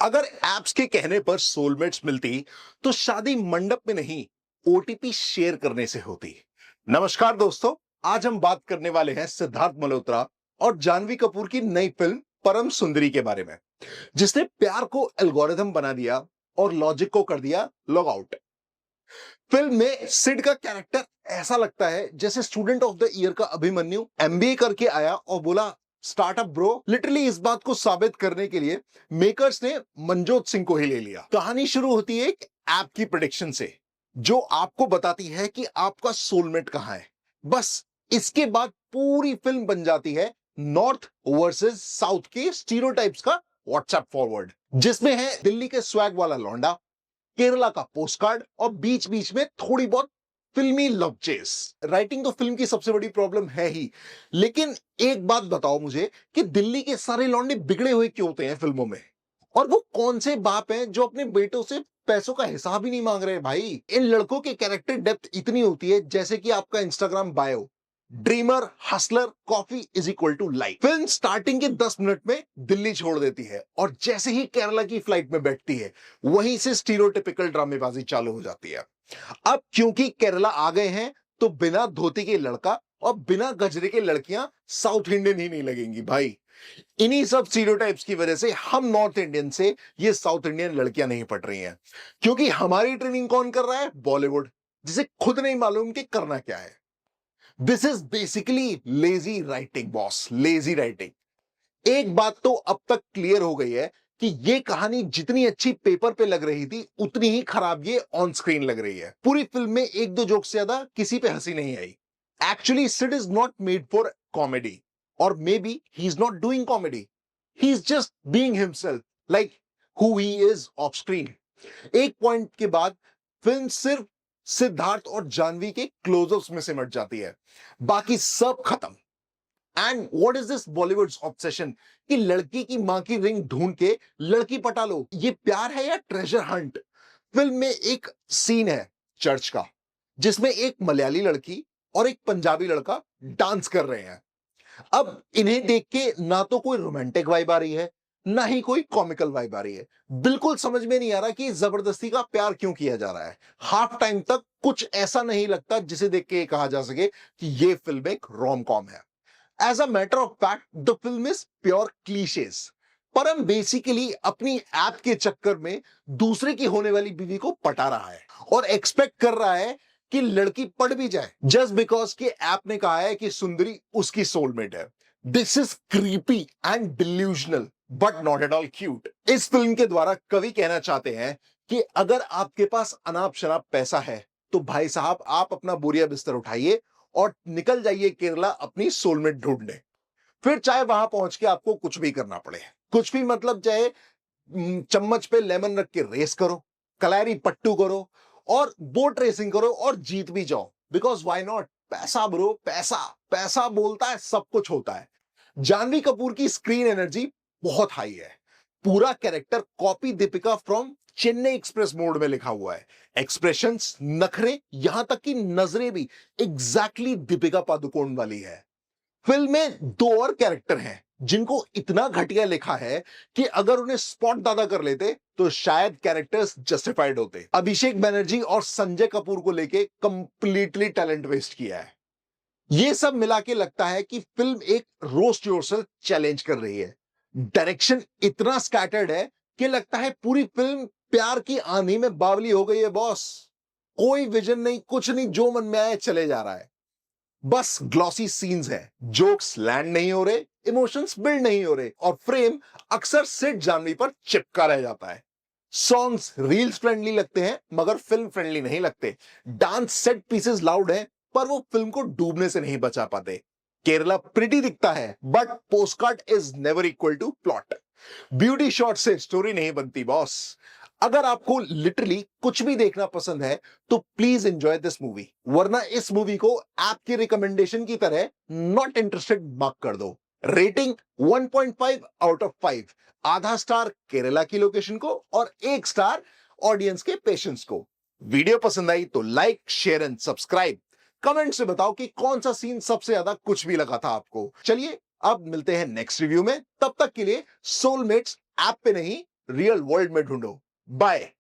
अगर एप्स के कहने पर सोलमेट्स मिलती तो शादी मंडप में नहीं, ओटीपी शेयर करने से होती। नमस्कार दोस्तों, आज हम बात करने वाले हैं सिद्धार्थ मल्होत्रा और जानवी कपूर की नई फिल्म परम सुंदरी के बारे में, जिसने प्यार को एल्गोरिथम बना दिया और लॉजिक को कर दिया लॉग आउट। फिल्म में सिड का कैरेक्टर ऐसा लगता है जैसे स्टूडेंट ऑफ द ईयर का अभिमन्यु एमबीए करके आया और बोला स्टार्टअप ब्रो। लिटरली इस बात को साबित करने के लिए मेकर्स ने मनजोत सिंह को ही ले लिया। कहानी शुरू होती है एक ऐप की प्रेडिक्शन से जो आपको बताती है कि आपका सोलमेट कहां है। बस इसके बाद पूरी फिल्म बन जाती है नॉर्थ वर्सेस साउथ के स्टीरियोटाइप्स का व्हाट्सएप फॉरवर्ड, जिसमें है दिल्ली के स्वैग वाला लौंडा, केरला का पोस्टकार्ड और बीच बीच में थोड़ी बहुत फिल्मी लव चेस। राइटिंग तो फिल्म की सबसे बड़ी प्रॉब्लम है ही, लेकिन एक बात बताओ मुझे कि दिल्ली के सारे लौंडे बिगड़े हुए क्यों होते हैं फिल्मों में? और वो कौन से बाप हैं जो अपने बेटों से पैसों का हिसाब ही नहीं मांग रहे भाई? इन लड़कों के कैरेक्टर डेप्थ इतनी होती है जैसे कि आपका Instagram bio, dreamer, hustler, coffee is equal to life. Film starting के 10 मिनट में दिल्ली छोड़ देती है और जैसे ही केरला की फ्लाइट में बैठती है वहीं से स्टीरियोटिपिकल ड्रामेबाजी चालू हो जाती है। अब क्योंकि केरला आ गए हैं तो बिना धोती के लड़का और बिना गजरे के लड़कियां साउथ इंडियन ही नहीं लगेंगी भाई। इन्हीं सब स्टीरियोटाइप्स की वजह से हम नॉर्थ इंडियन से ये साउथ इंडियन लड़कियां नहीं पट रही हैं, क्योंकि हमारी ट्रेनिंग कौन कर रहा है? बॉलीवुड, जिसे खुद नहीं मालूम कि करना क्या है। This is basically lazy writing boss, lazy writing. एक बात तो अब तक क्लियर हो गई है कि ये कहानी जितनी अच्छी पेपर पे लग रही थी उतनी ही खराब ये ऑन स्क्रीन लग रही है। पूरी फिल्म में एक दो जोक से ज्यादा किसी पे हंसी नहीं आई। Actually Sid is not made for comedy, और maybe he is not doing comedy, he is just being himself, like who he is off screen. एक पॉइंट के बाद फिल्म सिर्फ सिद्धार्थ और जानवी के क्लोजअप्स में सिमट जाती है, बाकी सब खत्म। And what is this Bollywood obsession कि लड़की की मां की रिंग ढूंढ के लड़की पटा लो? ये प्यार है या ट्रेजर हंट? फिल्म में एक सीन है चर्च का जिसमें एक मलयाली लड़की और एक पंजाबी लड़का डांस कर रहे हैं। अब इन्हें देख के ना तो कोई रोमांटिक वाइब आ रही है, ना ही कोई कॉमिकल वाइब आ रही है। बिल्कुल समझ में नहीं आ रहा कि जबरदस्ती का प्यार क्यों किया जा रहा है। हाफ टाइम तक कुछ ऐसा नहीं लगता जिसे देख के कहा जा सके कि यह फिल्म एक रोम कॉम है। As a matter of fact the film is pure clichés. Param basically अपनी ऐप के चक्कर में दूसरे की होने वाली बीवी को पटा रहा है और एक्सपेक्ट कर रहा है कि लड़की पढ़ भी जाए जस्ट बिकॉज कि ऐप ने कहा है कि सुंदरी उसकी सोलमेट है। This is creepy and delusional but not at all cute. इस फिल्म के द्वारा कवि कहना चाहते हैं कि अगर आपके पास अनाप शनाप पैसा है तो भाई साहब आप अपना बोरिया बिस्तर उठाइए और निकल जाइए केरला अपनी सोलमेट ढूंढने। फिर चाहे वहां पहुंच के आपको कुछ भी करना पड़े, कुछ भी मतलब चाहे चम्मच पे लेमन रख के रेस करो, कलारी पट्टू करो और बोट रेसिंग करो और जीत भी जाओ, बिकॉज व्हाई नॉट? पैसा ब्रो, पैसा। पैसा बोलता है, सब कुछ होता है। जानवी कपूर की स्क्रीन एनर्जी बहुत हाई है। पूरा character copy Deepika from Chennai express mode में लिखा हुआ है। एक्सप्रेशंस, नखरे, यहां तक कि नजरें भी एग्जैक्टली दीपिका पादुकोण वाली है। फिल्म में दो और कैरेक्टर हैं जिनको इतना घटिया लिखा है कि अगर उन्हें स्पॉट दादा कर लेते तो शायद कैरेक्टर्स जस्टिफाइड होते। अभिषेक बनर्जी और संजय कपूर को लेके कंप्लीटली टैलेंट वेस्ट किया है। ये सब मिला के लगता है कि फिल्म एक रोस्ट योरसेल्फ चैलेंज कर रही है। डायरेक्शन इतना स्कैटर्ड है कि लगता है पूरी फिल्म प्यार की आंधी में बावली हो गई है बॉस। कोई विजन नहीं, कुछ नहीं, जो मन में आए चले जा रहा है। बस ग्लॉसी सीन्स हैं, जोक्स लैंड नहीं हो रहे, इमोशंस बिल्ड नहीं हो रहे और फ्रेम अक्सर सिड जानवी पर चिपका रह जाता है। सॉन्ग्स रील्स फ्रेंडली लगते हैं मगर फिल्म फ्रेंडली नहीं लगते। डांस सेट पीसेस लाउड हैं पर वो फिल्म को डूबने से नहीं बचा पाते। केरला प्रिटी दिखता है but postcard is never equal to plot. Beauty shot से स्टोरी नहीं बनती बॉस। अगर आपको लिटरली कुछ भी देखना पसंद है तो प्लीज एंजॉय दिस मूवी, वरना इस मूवी को ऐप की रिकमेंडेशन की तरह नॉट इंटरेस्टेड मार्क कर दो। Rating 1.5 out of 5। आधा स्टार केरला की लोकेशन को और 1 स्टार ऑडियंस के पेशेंस को। वीडियो पसंद आई तो like, share and subscribe. Comment से बताओ कि कौन सा सीन सबसे ज्यादा कुछ भी लगा था आपको। चलिए अब मिलते हैं नेक्स्ट रिव्यू में, तब तक के लिए सोलमेट्स ऐप पे नहीं, रियल वर्ल्ड में ढूंढो। बाय।